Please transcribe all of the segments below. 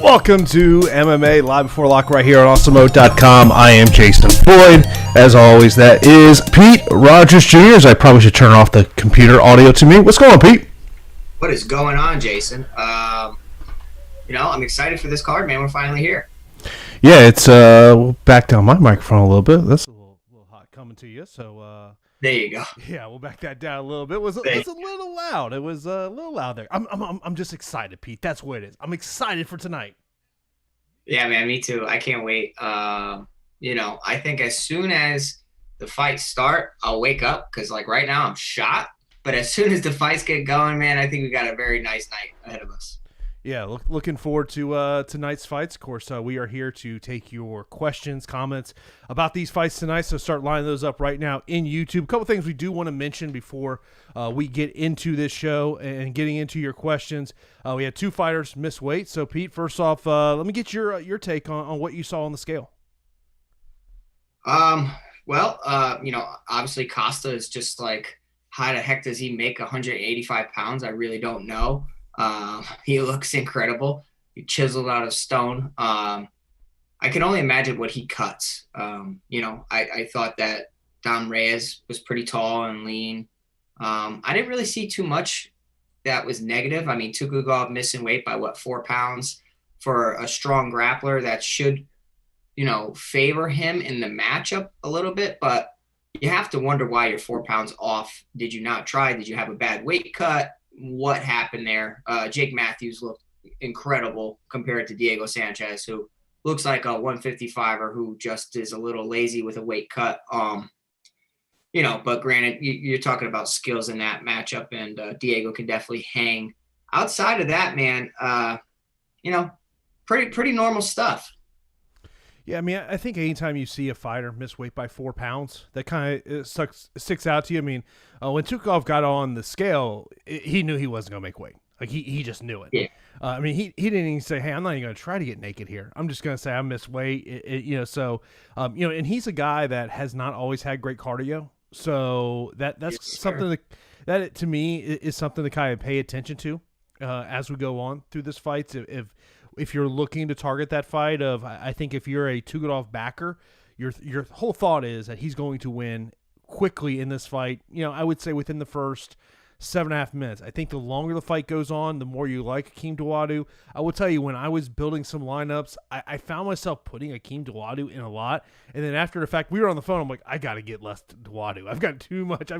Welcome to MMA Live Before Lock right here on Awesemo.com. I am Jason Floyd. As always, that is Pete Rogers Jr. I probably should turn off the computer audio to me. What's going on, Pete? What is going on, Jason? I'm excited for this card, man. We're finally here. Yeah, it's we'll back down my microphone a little bit. That's a little hot coming to you, so there you go. Yeah, we'll back that down a little bit. It was a little loud. It was a little loud there. I'm just excited, Pete. That's what it is. I'm excited for tonight. Yeah, man, me too. I can't wait. I think as soon as the fights start, I'll wake up because, right now I'm shot. But as soon as the fights get going, man, I think we got a very nice night ahead of us. Yeah, looking forward to tonight's fights. Of course, we are here to take your questions, comments about these fights tonight, so start lining those up right now in YouTube. A couple things we do want to mention before we get into this show and getting into your questions. We had two fighters miss weight. So, Pete, first off, let me get your take on what you saw on the scale. Obviously Costa is just how the heck does he make 185 pounds? I really don't know. He looks incredible. He chiseled out of stone. I can only imagine what he cuts. I thought that Dom Reyes was pretty tall and lean. I didn't really see too much that was negative. I mean, Tukugov missing weight by 4 pounds for a strong grappler that should, favor him in the matchup a little bit, but you have to wonder why you're 4 pounds off. Did you not try? Did you have a bad weight cut? What happened there? Jake Matthews looked incredible compared to Diego Sanchez, who looks like a 155er who just is a little lazy with a weight cut. But granted, you're talking about skills in that matchup, and Diego can definitely hang. Outside of that, man, pretty normal stuff. Yeah, I mean, I think anytime you see a fighter miss weight by 4 pounds, that kind of sticks out to you. I mean, when Tukov got on the scale, he knew he wasn't going to make weight. He just knew it. Yeah. He didn't even say, hey, I'm not even going to try to get naked here. I'm just going to say I missed weight. And he's a guy that has not always had great cardio. So that's something that to me is something to kind of pay attention to as we go on through this fight. If you're looking to target that fight, I think if you're a Tukugov backer, your whole thought is that he's going to win quickly in this fight. I would say within the first 7.5 minutes. I think the longer the fight goes on, the more you like Akeem Dawodu. I will tell you, when I was building some lineups, I found myself putting Akeem Dawodu in a lot, and then after the fact, we were on the phone. I'm like, I got to get less Dawodu. I've got too much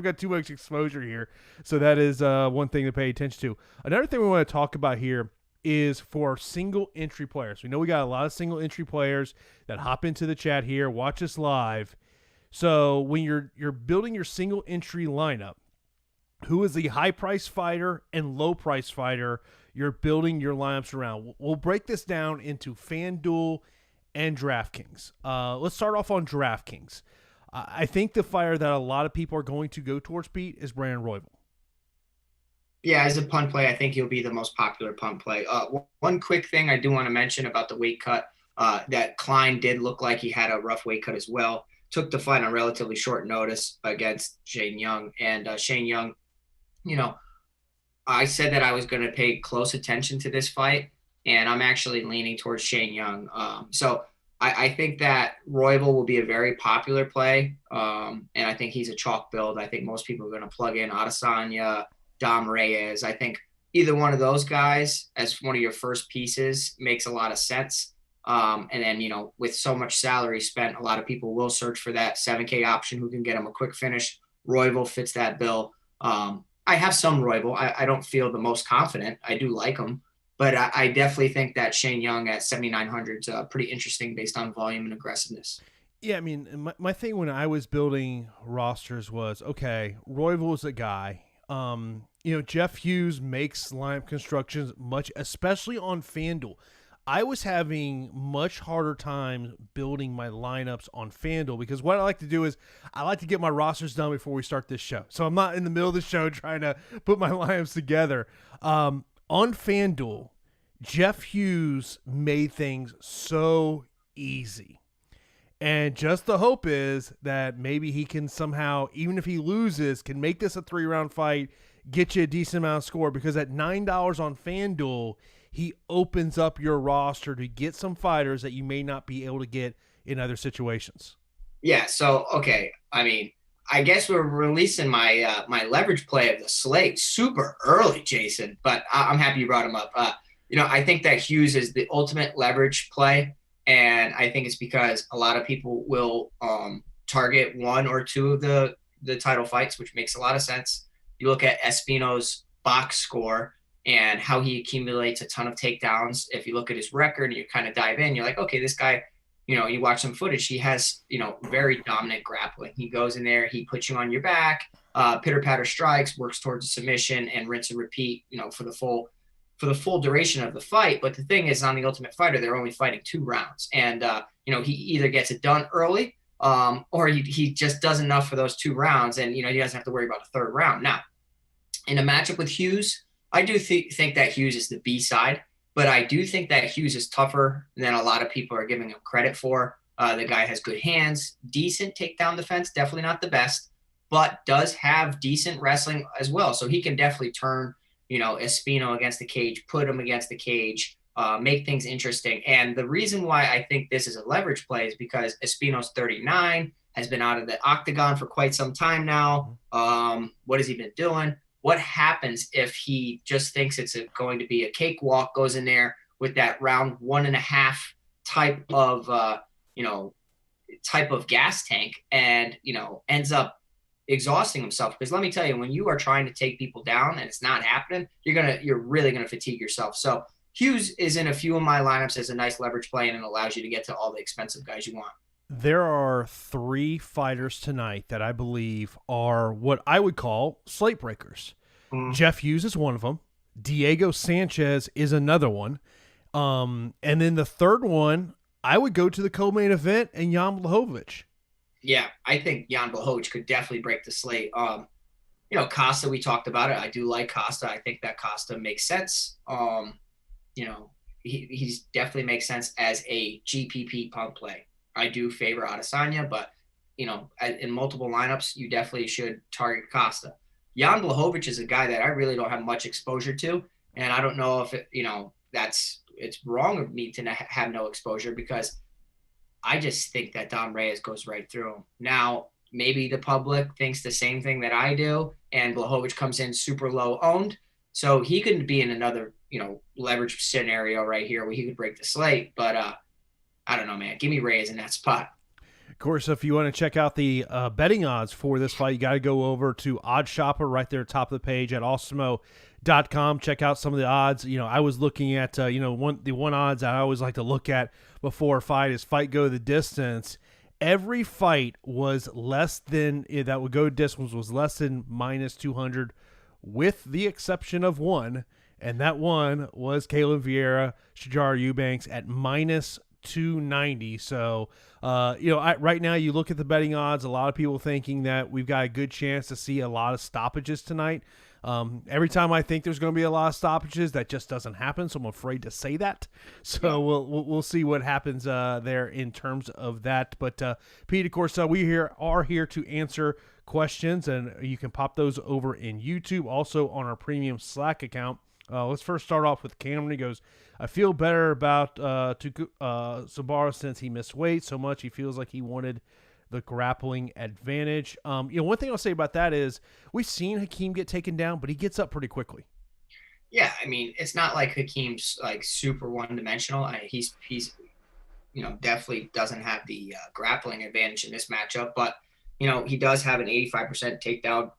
exposure here. So that is one thing to pay attention to. Another thing we want to talk about here is for single entry players. We know we got a lot of single entry players that hop into the chat here, watch us live. So when you're building your single entry lineup, who is the high price fighter and low price fighter you're building your lineups around? We'll break this down into FanDuel and DraftKings. Let's start off on DraftKings. I think the fighter that a lot of people are going to go towards, Pete, is Brandon Royval. Yeah, as a punt play, I think he'll be the most popular punt play. One quick thing I do want to mention about the weight cut, that Klein did look like he had a rough weight cut as well. Took the fight on relatively short notice against Shane Young. And Shane Young, I said that I was going to pay close attention to this fight, and I'm actually leaning towards Shane Young. So I think that Royval will be a very popular play, and I think he's a chalk build. I think most people are going to plug in Adesanya, Dom Reyes. I think either one of those guys as one of your first pieces makes a lot of sense. And then, with so much salary spent, a lot of people will search for that 7K option who can get them a quick finish. Royval fits that bill. I have some Royval. I don't feel the most confident. I do like him, but I definitely think that Shane Young at 7,900 is pretty interesting based on volume and aggressiveness. Yeah, I mean, my thing when I was building rosters was, okay, Royval is a guy. Jeff Hughes makes lineup constructions especially on FanDuel. I was having much harder time building my lineups on FanDuel because what I like to do is I like to get my rosters done before we start this show. So I'm not in the middle of the show trying to put my lineups together. On FanDuel, Jeff Hughes made things so easy. And just the hope is that maybe he can somehow, even if he loses, can make this a 3-round fight, get you a decent amount of score, because at $9 on FanDuel, he opens up your roster to get some fighters that you may not be able to get in other situations. Yeah. So, okay. I mean, I guess we're releasing my my leverage play of the slate super early, Jason. But I'm happy you brought him up. I think that Hughes is the ultimate leverage play, and I think it's because a lot of people will target one or two of the title fights, which makes a lot of sense. You look at Espino's box score and how he accumulates a ton of takedowns. If you look at his record and you kind of dive in, you're like, okay, this guy, you watch some footage, he has, very dominant grappling. He goes in there, he puts you on your back, pitter patter strikes, works towards a submission, and rinse and repeat, for the full duration of the fight. But the thing is, on the Ultimate Fighter, they're only fighting 2 rounds. And, he either gets it done early or he just does enough for those 2 rounds. And, he doesn't have to worry about a third round. Now, in a matchup with Hughes, I do think that Hughes is the B side, but I do think that Hughes is tougher than a lot of people are giving him credit for. The guy has good hands, decent takedown defense, definitely not the best, but does have decent wrestling as well. So he can definitely turn, Espino against the cage, put him against the cage, make things interesting. And the reason why I think this is a leverage play is because Espino's 39, has been out of the octagon for quite some time now. What has he been doing? What happens if he just thinks it's going to be a cakewalk, goes in there with that round 1.5 type of gas tank and, ends up exhausting himself? Because let me tell you, when you are trying to take people down and it's not happening, you're really going to fatigue yourself. So Hughes is in a few of my lineups as a nice leverage play, and it allows you to get to all the expensive guys you want. There are 3 fighters tonight that I believe are what I would call slate breakers. Jeff Hughes is one of them. Diego Sanchez is another one. And then the third one, I would go to the co-main event and Jan Blachowicz. Yeah, I think Jan Blachowicz could definitely break the slate. Costa, we talked about it. I do like Costa. I think that Costa makes sense. He's definitely makes sense as a GPP pump play. I do favor Adesanya, but, in multiple lineups, you definitely should target Costa. Jan Blachowicz is a guy that I really don't have much exposure to, and I don't know if it's wrong of me to have no exposure, because I just think that Dom Reyes goes right through him. Now, maybe the public thinks the same thing that I do, and Blachowicz comes in super low owned, so he could be in another, leverage scenario right here where he could break the slate. But I don't know, man. Give me Reyes in that spot. Of course, if you want to check out the betting odds for this fight, you got to go over to Odd Shopper right there, top of the page at Awesemo.com. Check out some of the odds. I was looking at, the one odds I always like to look at before a fight is fight go the distance. Every fight was less than, that would go distance was less than minus 200, with the exception of one, and that one was Kaylen Vieira, Shajar Eubanks at minus 290. So, right now you look at the betting odds, a lot of people thinking that we've got a good chance to see a lot of stoppages tonight. Every time I think there's going to be a lot of stoppages, that just doesn't happen. So I'm afraid to say that. So we'll see what happens there in terms of that. But Pete, of course, we are here to answer questions, and you can pop those over in YouTube, also on our premium Slack account. Let's first start off with Cameron. He goes, I feel better about Sabara since he missed weight so much. He feels like he wanted the grappling advantage. One thing I'll say about that is we've seen Hakeem get taken down, but he gets up pretty quickly. Yeah, I mean, it's not like Hakeem's like super one-dimensional. He's definitely doesn't have the grappling advantage in this matchup, but he does have an 85% takedown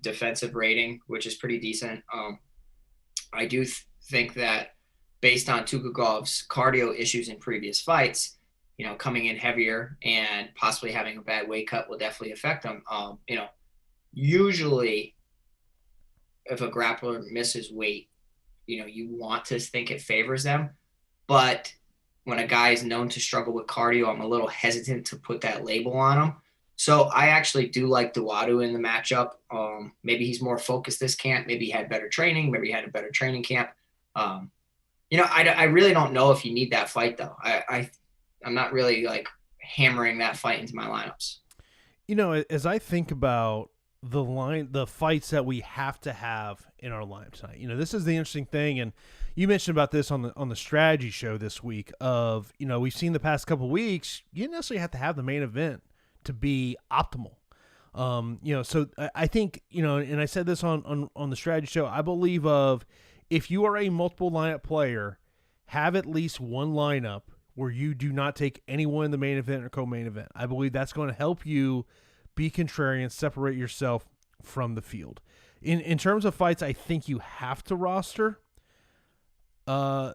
defensive rating, which is pretty decent. I do think that based on Tukagov's cardio issues in previous fights, coming in heavier and possibly having a bad weight cut will definitely affect him. Usually if a grappler misses weight, you want to think it favors them. But when a guy is known to struggle with cardio, I'm a little hesitant to put that label on him. So I actually do like Duatu in the matchup. Maybe he's more focused this camp. Maybe he had better training. Maybe he had a better training camp. I really don't know if you need that fight, though. I'm not really like hammering that fight into my lineups. As I think about the fights that we have to have in our lineup tonight. This is the interesting thing, and you mentioned about this on the strategy show this week. Of we've seen the past couple of weeks, you didn't necessarily have to have the main event to be optimal. So I think and I said this on the strategy show. I believe if you are a multiple lineup player, have at least one lineup where you do not take anyone in the main event or co-main event. I believe that's going to help you be contrarian, separate yourself from the field. In terms of fights, I think you have to roster Knight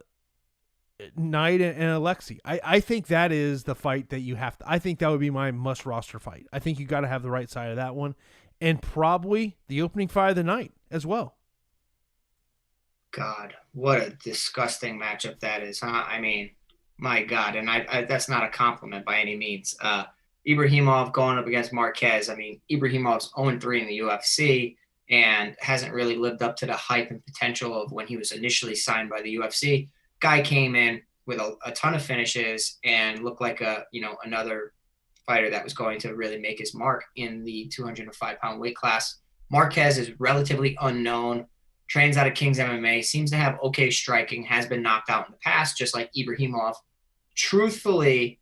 and Alexi. I think that is the fight that you have to. I think that would be my must roster fight. I think you got to have the right side of that one, and probably the opening fight of the night as well. God, what a disgusting matchup that is, huh? I mean, my God, and I that's not a compliment by any means. Ibrahimov going up against Marquez. I mean, Ibrahimov's 0-3 in the UFC and hasn't really lived up to the hype and potential of when he was initially signed by the UFC. Guy came in with a ton of finishes and looked like another fighter that was going to really make his mark in the 205-pound weight class. Marquez is relatively unknown, trains out of King's MMA, seems to have okay striking, has been knocked out in the past, just like Ibrahimov. Truthfully,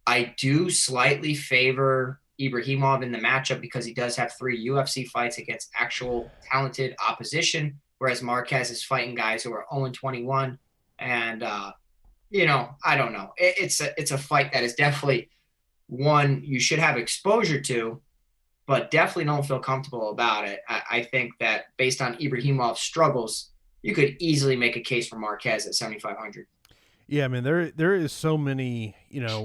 I do slightly favor Ibrahimov in the matchup because he does have 3 UFC fights against actual talented opposition, whereas Marquez is fighting guys who are 0-21. And, I don't know. It's a fight that is definitely one you should have exposure to, but definitely don't feel comfortable about it. I think that based on Ibrahimov's struggles, you could easily make a case for Marquez at 7,500. Yeah, I mean, there is so many,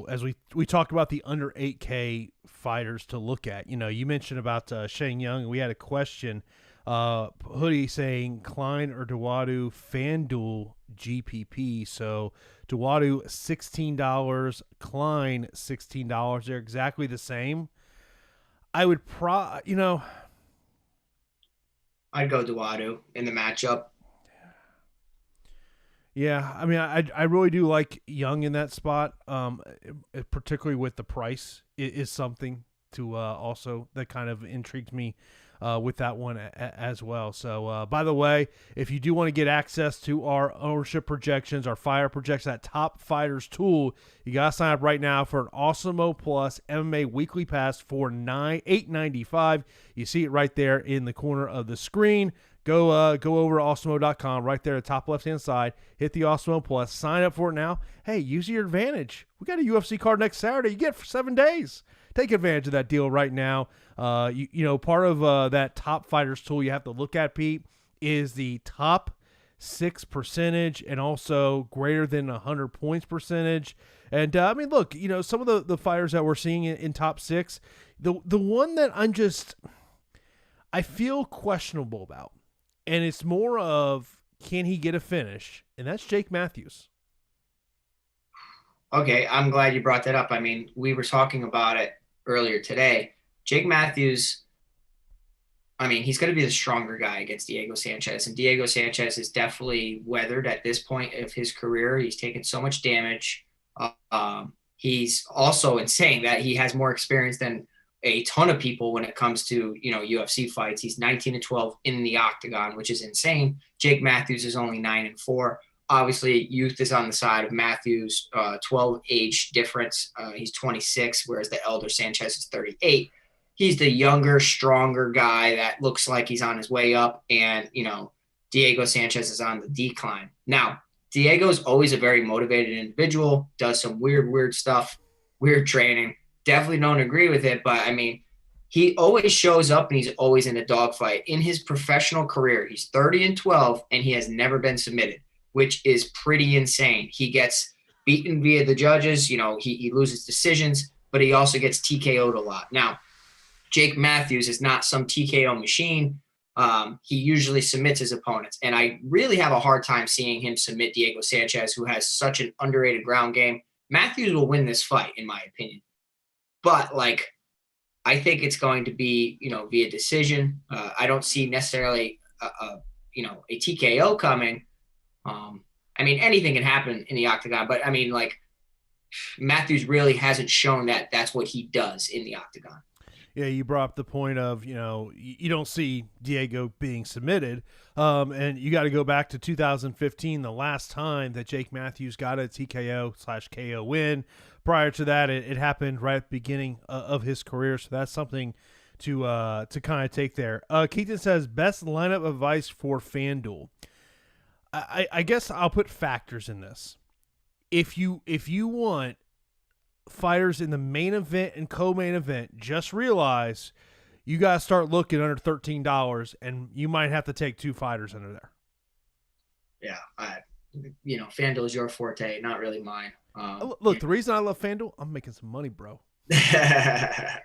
as we talked about the under 8K fighters to look at. You mentioned about Shane Young. We had a question, Hoodie saying Klein or Duwadu FanDuel GPP. So Duwadu $16, Klein $16. They're exactly the same. I would I'd go Duwadu in the matchup. Yeah, I mean, I really do like Young in that spot, particularly with the price. It is something to also that kind of intrigued me with that one as well. So, by the way, if you do want to get access to our ownership projections, our fire projections, that top fighters tool, you got to sign up right now for an Awesemo Plus MMA weekly pass for $8.95. You see it right there in the corner of the screen. Go over to Awesemo.com right there at the top left-hand side. Hit the Awesemo Plus. Sign up for it now. Hey, use your advantage. We got a UFC card next Saturday. You get it for 7 days. Take advantage of that deal right now. Part of that top fighters tool you have to look at, Pete, is the top 6 percentage and also greater than 100 points percentage. And, look, some of the fighters that we're seeing in top 6, the one that I feel questionable about, and it's more of, can he get a finish? And that's Jake Matthews. Okay, I'm glad you brought that up. I mean, we were talking about it earlier today. Jake Matthews, I mean, he's going to be the stronger guy against Diego Sanchez. And Diego Sanchez is definitely weathered at this point of his career. He's taken so much damage. He's also insane that he has more experience than a ton of people when it comes to, UFC fights. He's 19-12 in the octagon, which is insane. Jake Matthews is only 9-4. Obviously, youth is on the side of Matthews, 12 age difference. He's 26, whereas the elder Sanchez is 38. He's the younger, stronger guy that looks like he's on his way up, and, Diego Sanchez is on the decline. Now, Diego's always a very motivated individual, does some weird stuff, weird training. Definitely don't agree with it, but I mean, he always shows up and he's always in a dogfight. In his professional career, he's 30-12 and he has never been submitted, which is pretty insane. He gets beaten via the judges, he loses decisions, but he also gets TKO'd a lot. Now, Jake Matthews is not some TKO machine. He usually submits his opponents, and I really have a hard time seeing him submit Diego Sanchez, who has such an underrated ground game. Matthews will win this fight, in my opinion. But, I think it's going to be, via decision. I don't see necessarily, a TKO coming. I mean, anything can happen in the octagon. But, I mean, Matthews really hasn't shown that that's what he does in the octagon. Yeah, you brought up the point of, you don't see Diego being submitted. And you got to go back to 2015, the last time that Jake Matthews got a TKO/KO win. Prior to that, it happened right at the beginning of his career. So that's something to kind of take there. Keaton says, best lineup advice for FanDuel. I guess I'll put factors in this. If you want fighters in the main event and co-main event, just realize you got to start looking under $13, and you might have to take 2 fighters under there. Yeah, FanDuel is your forte, not really mine. Look, the reason I love FanDuel, I'm making some money, bro. Yeah,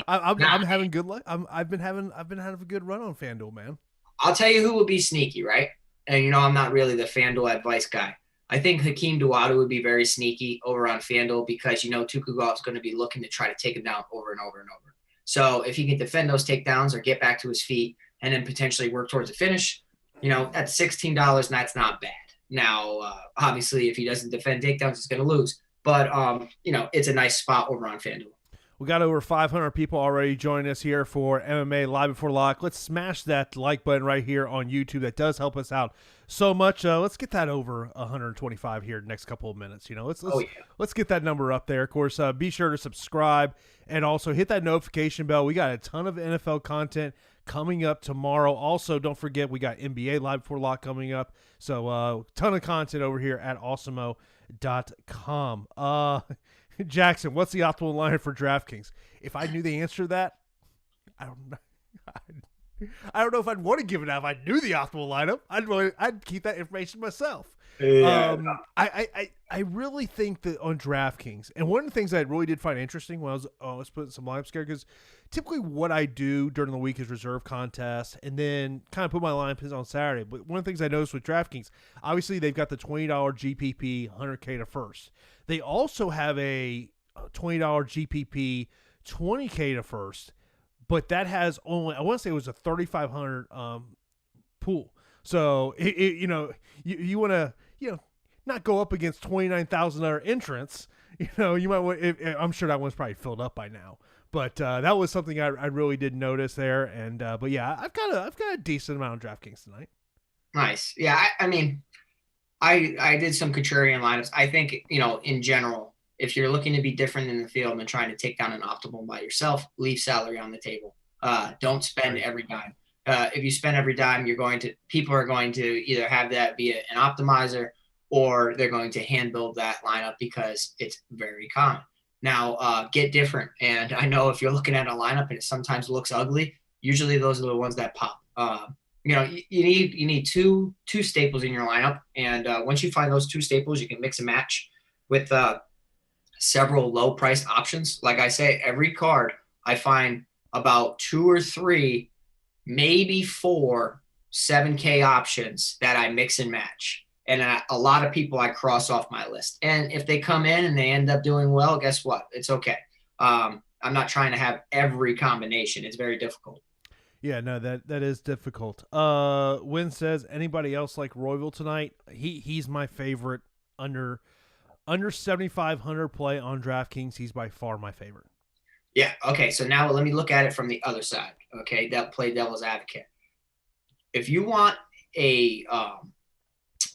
I'm having good luck. I've been having a good run on FanDuel, man. I'll tell you who will be sneaky, right? And I'm not really the FanDuel advice guy. I think Hakeem Duwadu would be very sneaky over on FanDuel because Tuku Golf is going to be looking to try to take him down over and over and over. So if he can defend those takedowns or get back to his feet and then potentially work towards a finish, at $16, that's not bad. Now, obviously, if he doesn't defend takedowns, he's going to lose. But it's a nice spot over on FanDuel. We got over 500 people already joining us here for MMA Live Before Lock. Let's smash that like button right here on YouTube. That does help us out so much. Let's get that over 125 here in the next couple of minutes. Let's get that number up there. Of course, be sure to subscribe and also hit that notification bell. We got a ton of NFL content coming up tomorrow. Also, don't forget we got NBA Live Before Lock coming up. So, ton of content over here at awesemo.com. Jackson, what's the optimal line for DraftKings? If I knew the answer to that, I don't know. I don't know if I'd want to give it out. If I knew the optimal lineup, I'd keep that information myself. Yeah. I really think that on DraftKings, and one of the things I really did find interesting when I was putting some lineups together, because typically what I do during the week is reserve contests and then kind of put my lineups on Saturday. But one of the things I noticed with DraftKings, obviously they've got the $20 GPP, 100K to first. They also have a $20 GPP, 20K to first, but that has only, I want to say it was a 3,500 pool. So you want to not go up against $29,000 entrants. You might want. I'm sure that one's probably filled up by now. But that was something I really did notice there. And but yeah, I've got a decent amount of DraftKings tonight. Nice. Yeah, I did some contrarian lineups. I think in general, if you're looking to be different in the field and trying to take down an optimal by yourself, leave salary on the table. Don't spend every dime. If you spend every dime, people are going to either have that be an optimizer or they're going to hand build that lineup because it's very common. Now, get different. And I know if you're looking at a lineup and it sometimes looks ugly, usually those are the ones that pop. You need two staples in your lineup. And once you find those 2 staples, you can mix and match with several low-priced options. Like I say, every card, I find about 2 or 3, maybe 4 7K options that I mix and match. And a lot of people I cross off my list. And if they come in and they end up doing well, guess what? It's okay. I'm not trying to have every combination. It's very difficult. Yeah, no, that is difficult. Win says, anybody else like Royval tonight? He's my favorite under 7,500 play on DraftKings. He's by far my favorite. Yeah. Okay. So now let me look at it from the other side. Okay. That play devil's advocate. If you want a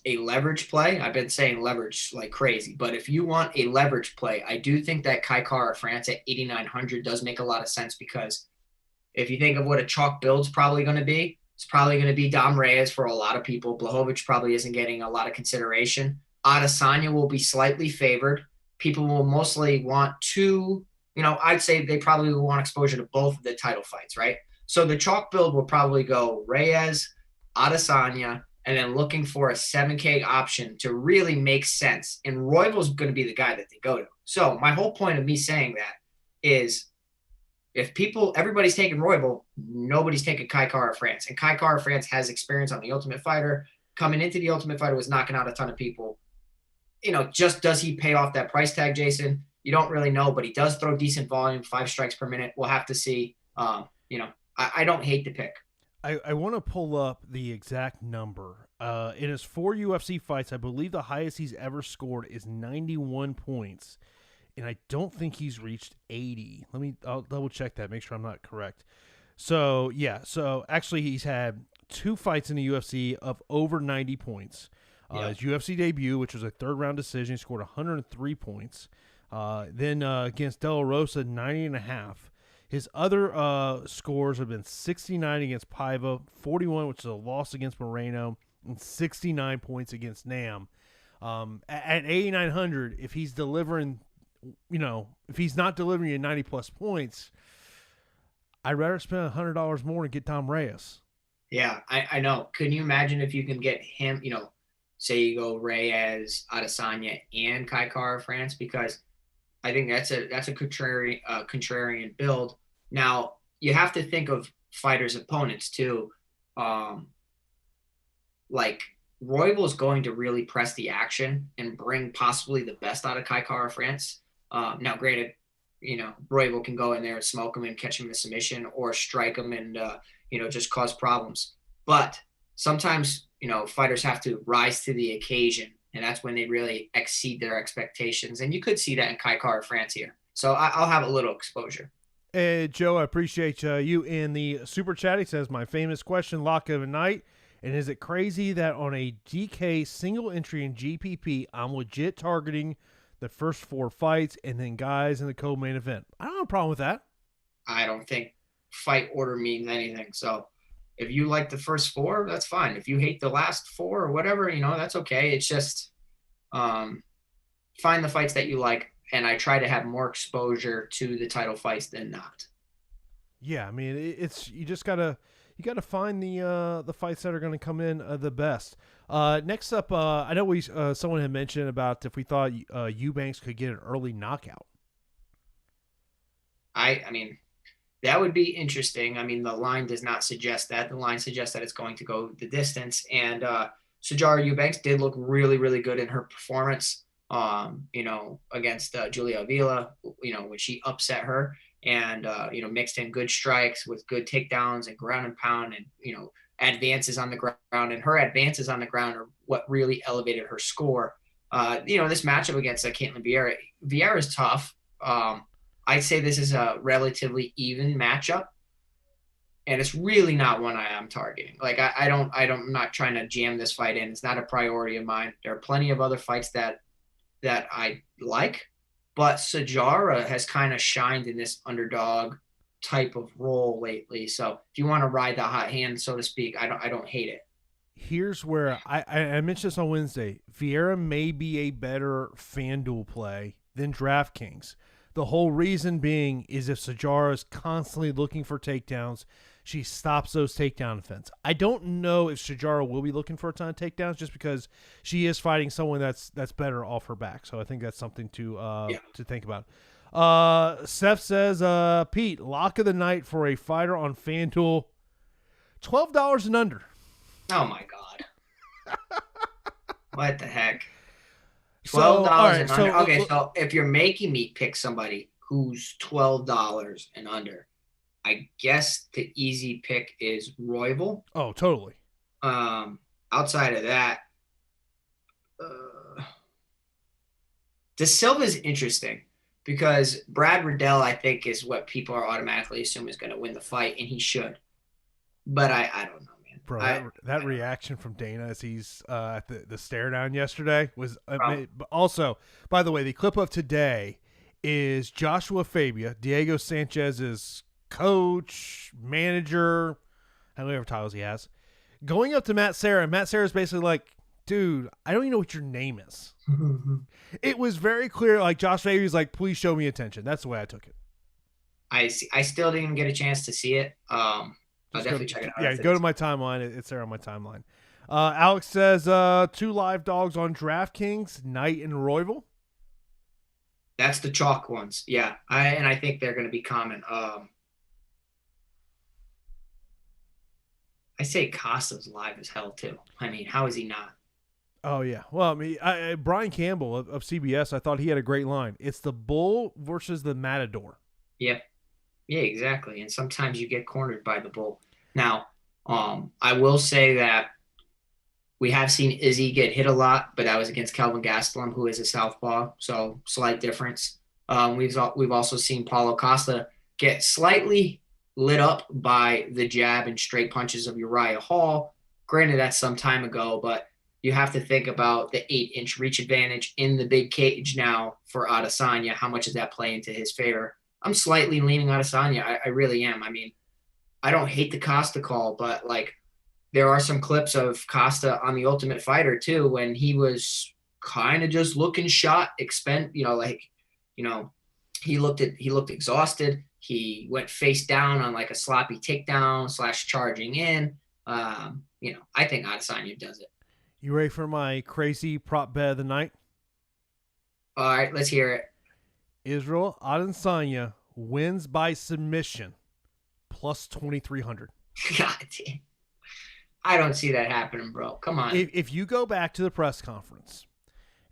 leverage play, I've been saying leverage like crazy, but if you want a leverage play, I do think that Kai Kara France at 8,900 does make a lot of sense, because if you think of what a chalk build's probably going to be, it's probably going to be Dom Reyes for a lot of people. Blachowicz probably isn't getting a lot of consideration. Adesanya will be slightly favored. People will mostly want I'd say they probably will want exposure to both of the title fights, right? So the chalk build will probably go Reyes, Adesanya, and then looking for a 7K option to really make sense. And Royval's going to be the guy that they go to. So my whole point of me saying that is, if everybody's taking Royval, nobody's taking Kai Kara France. And Kai Kara France has experience on The Ultimate Fighter. Coming into The Ultimate Fighter was knocking out a ton of people. Just does he pay off that price tag, Jason? You don't really know, but he does throw decent volume, 5 strikes per minute. We'll have to see. I don't hate the pick. I want to pull up the exact number. In his 4 UFC fights, I believe the highest he's ever scored is 91 points and I don't think he's reached 80. I'll double check that, make sure I'm not correct. So yeah, so actually he's had 2 fights in the UFC of over 90 points. His UFC debut, which was a 3rd-round decision, he scored 103 points. Then against De La Rosa, 90.5. His other scores have been 69 against Paiva, 41, which is a loss against Moreno, and 69 points against Nam. At 8,900, if he's delivering, if he's not delivering you 90-plus points, I'd rather spend $100 more to get Tom Reyes. Yeah, I know. Can you imagine if you can get him, say you go Reyes, Adesanya, and Kai Kara France? Because I think that's a contrarian build. Now, you have to think of fighters' opponents, too. Like, Royval is going to really press the action and bring possibly the best out of Kai Kara France. Now, granted, Royval can go in there and smoke him and catch him in a submission or strike him and, just cause problems. But sometimes, fighters have to rise to the occasion, and that's when they really exceed their expectations. And you could see that in Kai Kara France here. So I'll have a little exposure. Hey, Joe, I appreciate you in the super chat. He says, my famous question, lock of the night. And is it crazy that on a DK single entry in GPP, I'm legit targeting the first 4 fights and then guys in the co-main event? I don't have a problem with that. I don't think fight order means anything. So if you like the first 4, that's fine. If you hate the last 4 or whatever, that's okay. It's just find the fights that you like, and I try to have more exposure to the title fights than not. Yeah, I mean, you just gotta find the fights that are going to come in the best. Next up, I know someone had mentioned about if we thought Eubanks could get an early knockout. I mean, that would be interesting. I mean, the line does not suggest that. The line suggests that it's going to go the distance. And Sijara Eubanks did look really, really good in her performance, against Julia Avila, when she upset her and, mixed in good strikes with good takedowns and ground and pound and, advances on the ground. And her advances on the ground are what really elevated her score. This matchup against Caitlin Vieira. Vieira is tough. I'd say this is a relatively even matchup, and it's really not one I'm targeting. Like I'm not trying to jam this fight in. It's not a priority of mine. There are plenty of other fights that I like, but Sijara has kind of shined in this underdog type of role lately. So if you want to ride the hot hand, so to speak, I don't hate it. Here's where I mentioned this on Wednesday. Vieira may be a better FanDuel play than DraftKings. The whole reason being is if Sijara is constantly looking for takedowns, she stops those takedown defense. I don't know if Sijara will be looking for a ton of takedowns just because she is fighting someone that's better off her back. So I think that's something to think about. Seth says, Pete, lock of the night for a fighter on FanDuel, $12 and under. Oh my God. What the heck? $12 and under. Okay, so if you're making me pick somebody who's $12 and under, I guess the easy pick is Royval. Oh, totally. Outside of that, De Silva is interesting because Brad Riddell, I think, is what people are automatically assuming is going to win the fight, and he should. But I don't know. Bro, that reaction from Dana as he's at the stare down yesterday was also, by the way, the clip of today is Joshua Fabia, Diego Sanchez's coach, manager, however titles he has, going up to Matt Serra, and Matt Serra's basically like, dude, I don't even know what your name is. It was very clear, like Josh Fabia's like, please show me attention. That's the way I took it. I still didn't get a chance to see it. I'll definitely check it out. Yeah, go to my timeline. It's there on my timeline. Alex says 2 live dogs on DraftKings, Knight and Royval. That's the chalk ones. Yeah, I think they're going to be common. I say Costa's live as hell too. I mean, how is he not? Oh yeah. Well, I mean, Brian Campbell of CBS, I thought he had a great line. It's the bull versus the matador. Yeah. Yeah, exactly. And sometimes you get cornered by the bull. Now, I will say that we have seen Izzy get hit a lot, but that was against Kelvin Gastelum, who is a southpaw, so slight difference. We've also seen Paulo Costa get slightly lit up by the jab and straight punches of Uriah Hall. Granted, that's some time ago, but you have to think about the 8-inch reach advantage in the big cage now for Adesanya. How much does that play into his favor? I'm slightly leaning Adesanya. I really am. I mean, I don't hate the Costa call, but like there are some clips of Costa on The Ultimate Fighter too, when he was kind of just looking shot, he looked exhausted. He went face down on like a sloppy takedown / charging in. I think Adesanya does it. You ready for my crazy prop bet of the night? All right, let's hear it. Israel Adesanya wins by submission, plus 2,300. God damn. I don't see that happening, bro. Come on. If you go back to the press conference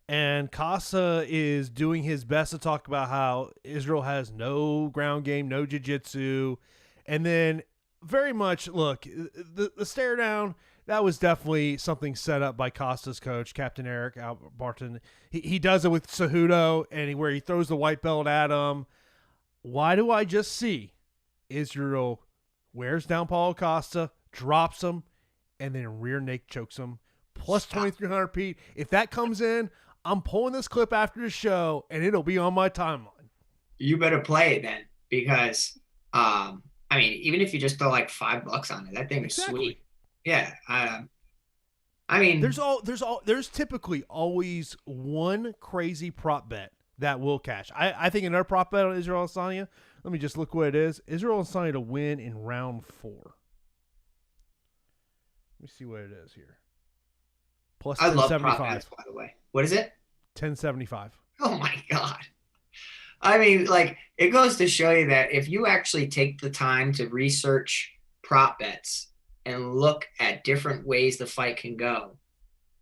and Costa is doing his best to talk about how Israel has no ground game, no jiu-jitsu, and then very much, look, the stare down, that was definitely something set up by Costa's coach, Captain Eric Barton. He does it with Cejudo, where he throws the white belt at him. Why do I just see Israel wears down Paulo Costa, drops him, and then rear naked chokes him? Plus 2,300, Pete. If that comes in, I'm pulling this clip after the show, and it'll be on my timeline. You better play it then, because, even if you just throw like $5 on it, that thing is sweet. Yeah. There's typically always one crazy prop bet that will cash. I think another prop bet on Israel Adesanya, let me just look what it is. Israel Adesanya to win in round 4. Let me see what it is here. Plus 1075. I love prop bets, by the way. What is it? 1075. Oh my God. I mean, like, it goes to show you that if you actually take the time to research prop bets and look at different ways the fight can go,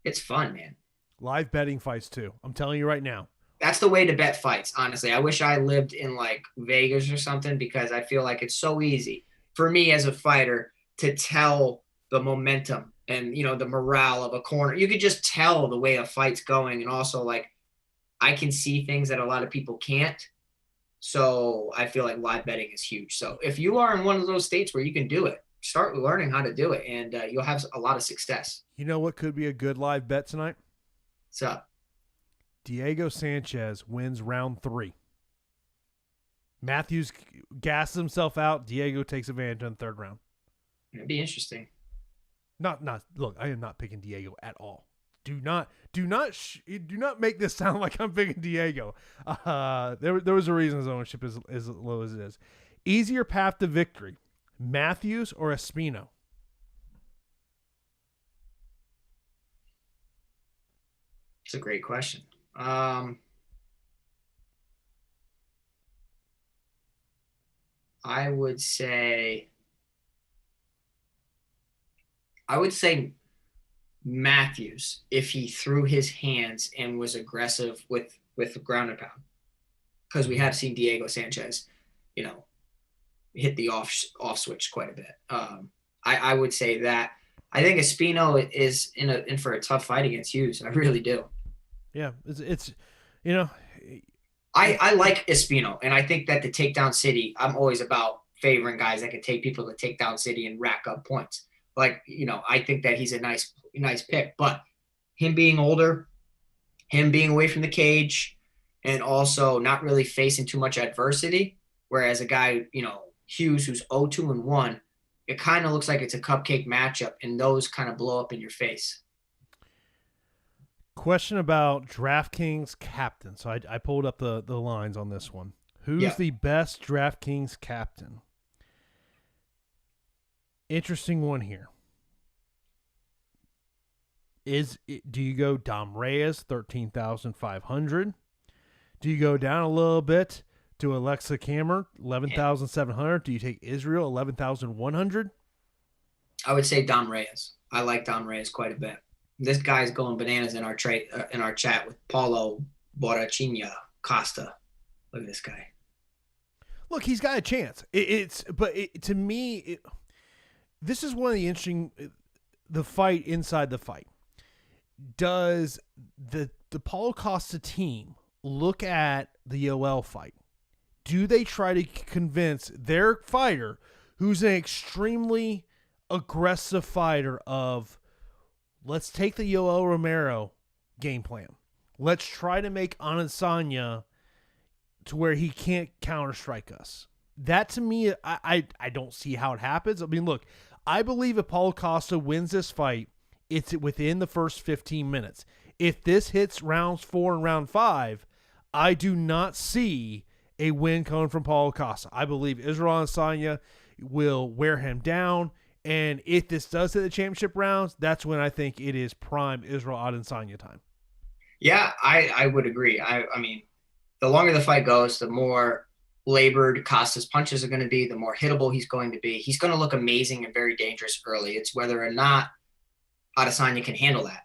it's fun, man. Live betting fights too. I'm telling you right now. That's the way to bet fights, honestly. I wish I lived in like Vegas or something, because I feel like it's so easy for me as a fighter to tell the momentum and, the morale of a corner. You could just tell the way a fight's going. And also, like, I can see things that a lot of people can't. So I feel like live betting is huge. So if you are in one of those states where you can do it, start learning how to do it, and you'll have a lot of success. You know what could be a good live bet tonight? What's up? Diego Sanchez wins round 3. Matthews gasses himself out. Diego takes advantage in the 3rd round. It'd be interesting. Look, I am not picking Diego at all. Do not make this sound like I'm picking Diego. There was a reason his ownership is as low as it is. Easier path to victory: Matthews or Espino? It's a great question. I would say Matthews, if he threw his hands and was aggressive with ground and pound, because we have seen Diego Sanchez, hit the off switch quite a bit. I would say that. I think Espino is in for a tough fight against Hughes. I really do. Yeah, it's I like Espino, and I think that the takedown city, I'm always about favoring guys that can take people to takedown city and rack up points. Like, I think that he's a nice pick, but him being older, him being away from the cage, and also not really facing too much adversity, whereas a guy, Hughes, who's 0-2-1, it kind of looks like it's a cupcake matchup, and those kind of blow up in your face. Question about DraftKings captain. So I pulled up the lines on this one. Who's the best DraftKings captain? Interesting one here. Do you go Dom Reyes, 13,500? Do you go down a little bit to Alexa Kammer, 11,700? Do you take Israel, 11,100? I would say Dom Reyes. I like Dom Reyes quite a bit. This guy's going bananas in our chat with Paulo Borrachina Costa. Look at this guy. Look, he's got a chance. To me, this is one of the interesting, the fight inside the fight. Does the Paulo Costa team look at the Yoel fight. Do they try to convince their fighter, who's an extremely aggressive fighter, of let's take the Yoel Romero game plan. Let's try to make Adesanya to where he can't counter-strike us. That, to me, I don't see how it happens. I mean, look, I believe if Paulo Costa wins this fight, it's within the first 15 minutes. If this hits rounds 4 and round 5, I do not see a win coming from Paulo Costa. I believe Israel Adesanya will wear him down, and if this does hit the championship rounds, that's when I think it is prime Israel Adesanya time. Yeah, I would agree. I mean, the longer the fight goes, the more labored Costa's punches are going to be, the more hittable he's going to be. He's going to look amazing and very dangerous early. It's whether or not Adesanya can handle that.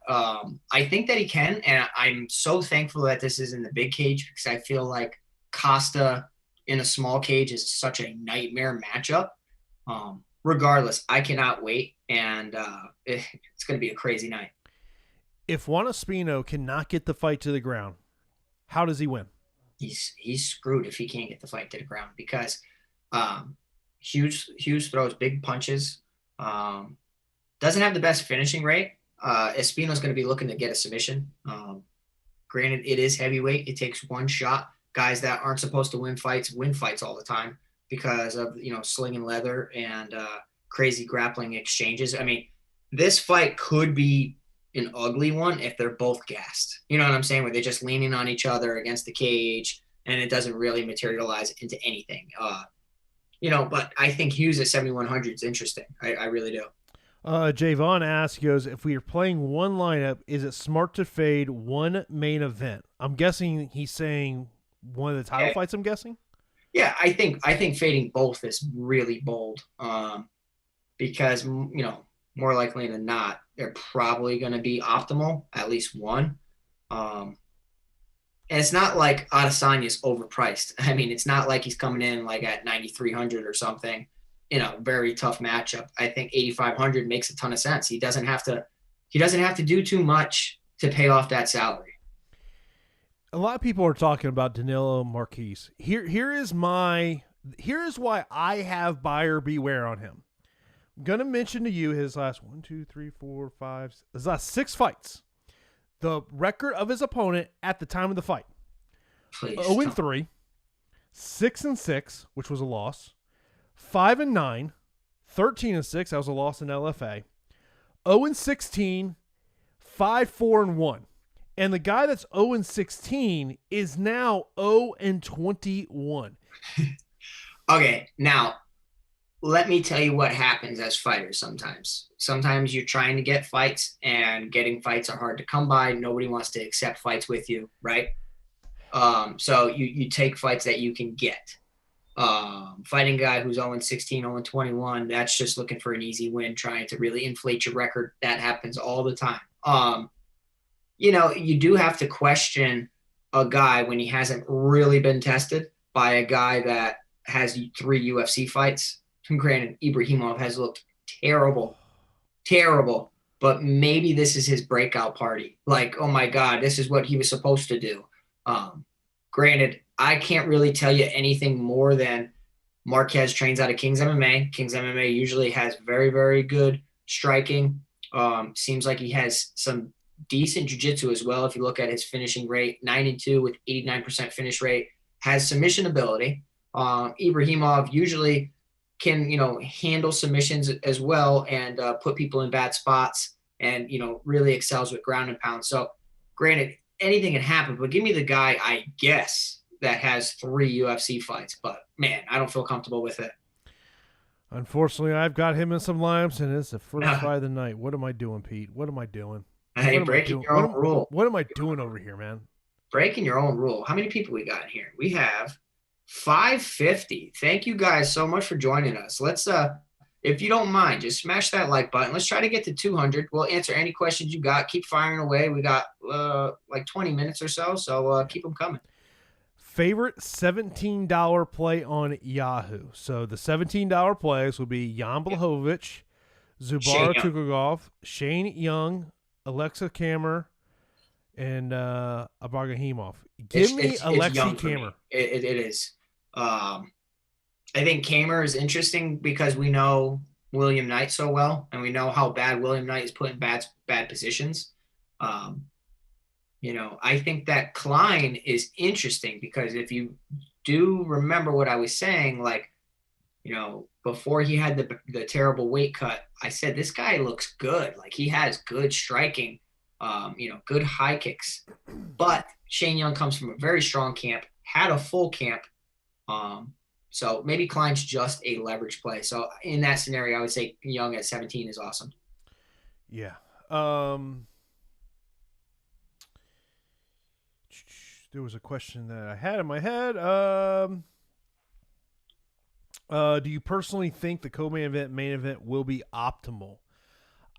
I think that he can, and I'm so thankful that this is in the big cage, because I feel like Costa in a small cage is such a nightmare matchup. Regardless, I cannot wait, and it's going to be a crazy night. If Juan Espino cannot get the fight to the ground, how does he win? He's screwed if he can't get the fight to the ground, because Hughes throws big punches. Doesn't have the best finishing rate. Espino's going to be looking to get a submission. Granted, it is heavyweight. It takes one shot. Guys that aren't supposed to win fights all the time because of, slinging leather and crazy grappling exchanges. I mean, this fight could be an ugly one if they're both gassed. You know what I'm saying? Where they're just leaning on each other against the cage and it doesn't really materialize into anything. But I think Hughes at 7,100 is interesting. I really do. Javon asks, he goes, if we are playing one lineup, is it smart to fade one main event? I'm guessing he's saying one of the title fights, I'm guessing? Yeah, I think fading both is really bold, because, more likely than not, they're probably going to be optimal, at least one. And it's not like Adesanya's overpriced. I mean, it's not like he's coming in like at 9,300 or something. Very tough matchup. I think 8,500 makes a ton of sense. He doesn't have to do too much to pay off that salary. A lot of people are talking about Danilo Marquez. Here is why I have buyer beware on him. I'm gonna mention to you his last 6 fights. The record of his opponent at the time of the fight. Please. 0-3, 6-6, which was a loss. 5-9, 13-6. That was a loss in LFA. 0-16, 5-4-1. And the guy that's 0-16 is now 0-21. Okay, now let me tell you what happens as fighters sometimes. Sometimes you're trying to get fights, and getting fights are hard to come by. Nobody wants to accept fights with you, right? So you take fights that you can get. Fighting a guy who's 0-16, 0-21, that's just looking for an easy win, trying to really inflate your record. That happens all the time. You do have to question a guy when he hasn't really been tested by a guy that has 3 UFC fights. Granted, Ibrahimov has looked terrible, but maybe this is his breakout party. Like, oh my God, this is what he was supposed to do. Granted, I can't really tell you anything more than Marquez trains out of King's MMA. King's MMA usually has very, very good striking. Seems like he has some decent jiu-jitsu as well. If you look at his finishing rate, 9-2 with 89% finish rate, has submission ability. Ibrahimov usually can, handle submissions as well and put people in bad spots and, really excels with ground and pound. So granted, anything can happen, but give me the guy, I guess, that has 3 UFC fights. But man, I don't feel comfortable with it. Unfortunately, I've got him in some lineups, and it's the first fight of the night. What am I doing, Pete? What am I doing? Hey, breaking your own rule. What am I doing over here, man? Breaking your own rule. How many people we got in here? We have 550. Thank you guys so much for joining us. Let's, if you don't mind, just smash that like button. Let's try to get to 200. We'll answer any questions you got. Keep firing away. We got like 20 minutes or so, so keep them coming. Favorite $17 play on Yahoo. So the $17 plays will be Jan Blachowicz, Zubaira Tukhugov, Shane Young, Alexa Kammer, and Abragahimov. Give me Alexei Kamer. It is. I think Kamer is interesting because we know William Knight so well, and we know how bad William Knight is put in bad positions. I think that Klein is interesting because if you do remember what I was saying, before he had the terrible weight cut, I said this guy looks good. Like he has good striking, good high kicks. But Shane Young comes from a very strong camp, had a full camp. So maybe Klein's just a leverage play. So in that scenario, I would say Young at 17 is awesome. Yeah. There was a question that I had in my head. Do you personally think the co-main event, main event will be optimal?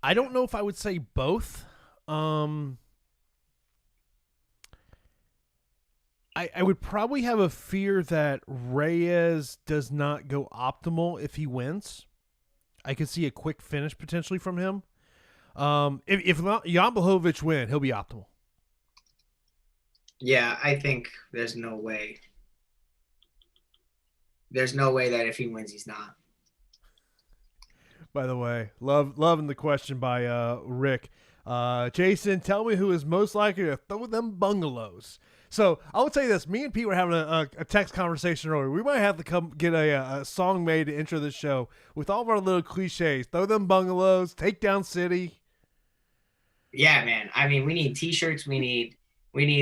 I don't know if I would say both. I would probably have a fear that Reyes does not go optimal if he wins. I could see a quick finish potentially from him. If not, Jan Blachowicz win, he'll be optimal. Yeah, I think there's no way. There's no way that if he wins, he's not. By the way, loving the question by Rick. Jason, tell me who is most likely to throw them bungalows. So I would say this. Me and Pete were having a text conversation earlier. We might have to come get a song made to intro the show with all of our little cliches. Throw them bungalows, take down city. Yeah, man. I mean, we need T-shirts. We need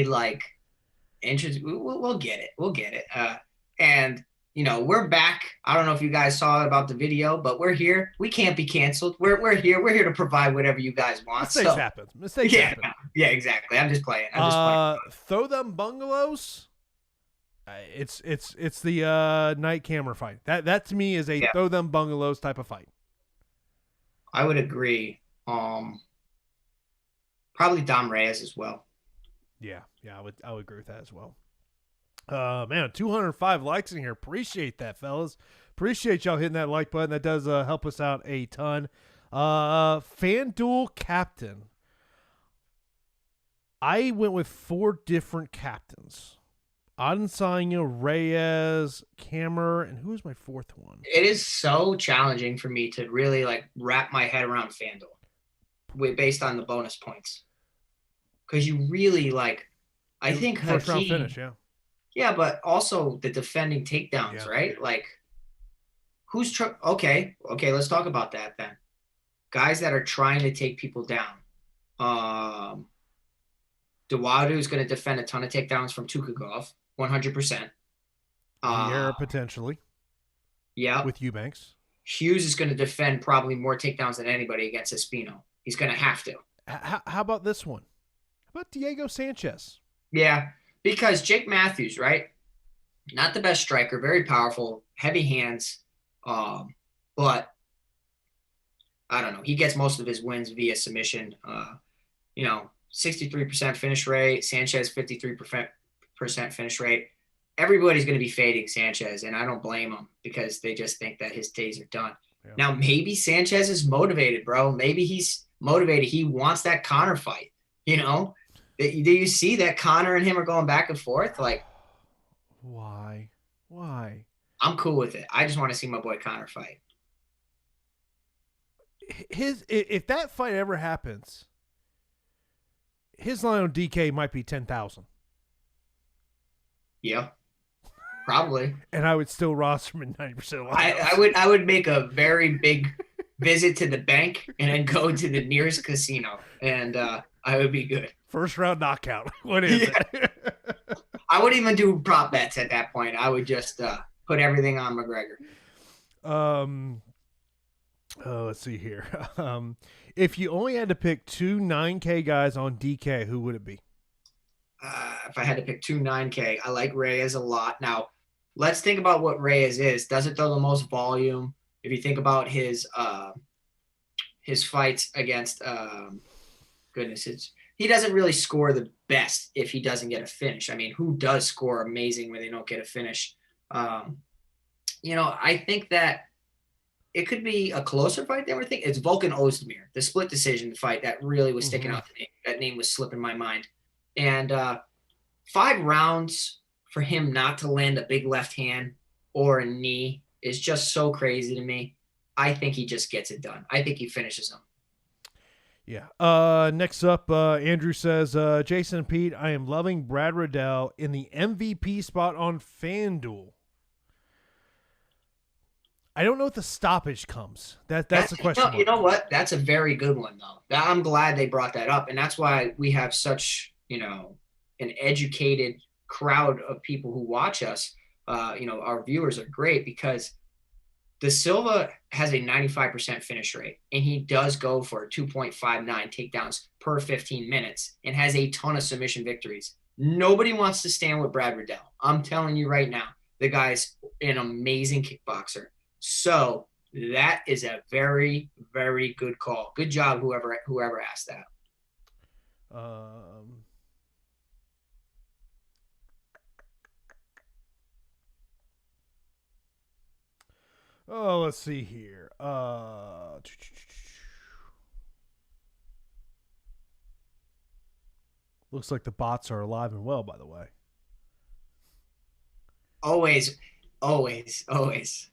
like interest. We'll get it. We'll get it. And we're back. I don't know if you guys saw about the video, but we're here. We can't be canceled. We're here. We're here to provide whatever you guys want. Mistakes happen. Happen. Yeah, exactly. I'm just playing. Throw them bungalows. It's the Knight Camera fight. That to me is a throw them bungalows type of fight. I would agree. Probably Dom Reyes as well. Yeah, I would agree with that as well. Man, 205 likes in here. Appreciate that, fellas. Appreciate y'all hitting that like button. That does help us out a ton. FanDuel captain. I went with 4 different captains. Adesanya, Reyes, Kamer, and who was my 4th one? It is so challenging for me to really wrap my head around FanDuel based on the bonus points. Because you really I think first round finish, yeah. Yeah, but also the defending takedowns, right? Who's okay, let's talk about that then. Guys that are trying to take people down. Dawadu is going to defend a ton of takedowns from Tukagov, 100%. Vieira potentially. Yeah. With Eubanks. Hughes is going to defend probably more takedowns than anybody against Espino. He's going to have to. How about this one? How about Diego Sanchez? Yeah, because Jake Matthews, right? Not the best striker, very powerful, heavy hands, but I don't know. He gets most of his wins via submission. 63% finish rate. Sanchez, 53% finish rate. Everybody's going to be fading Sanchez, and I don't blame them because they just think that his days are done. Yeah. Now, maybe Sanchez is motivated, bro. Maybe he's motivated. He wants that Conor fight, Do you see that Conor and him are going back and forth? Why? I'm cool with it. I just want to see my boy Conor fight. If that fight ever happens, his line on DK might be 10,000. Yeah, probably. And I would still roster him in 90% of I would make a very big visit to the bank and then go to the nearest casino, and I would be good. First round knockout. What is it? I wouldn't even do prop bets at that point. I would just put everything on McGregor. Let's see here. If you only had to pick 2 9K guys on DK, who would it be? If I had to pick 2 9K, I like Reyes a lot. Now, let's think about what Reyes is. Doesn't throw the most volume. If you think about his fights against he doesn't really score the best if he doesn't get a finish. I mean, who does score amazing when they don't get a finish? I think that it could be a closer fight than we think. It's Volkan Ozdemir, the split decision fight that really was sticking out to me. That name was slipping my mind. And 5 rounds for him not to land a big left hand or a knee is just so crazy to me. I think he just gets it done. I think he finishes him. Yeah. Next up, Andrew says, Jason and Pete, I am loving Brad Riddell in the MVP spot on FanDuel. I don't know if the stoppage comes. That's the question. You know what? That's a very good one, though. I'm glad they brought that up. And that's why we have such, an educated crowd of people who watch us. Our viewers are great because De Silva has a 95% finish rate, and he does go for 2.59 takedowns per 15 minutes and has a ton of submission victories. Nobody wants to stand with Brad Riddell. I'm telling you right now, the guy's an amazing kickboxer. So that is a very, very good call. Good job, whoever asked that. Let's see here. Looks like the bots are alive and well, by the way. Always, always, always.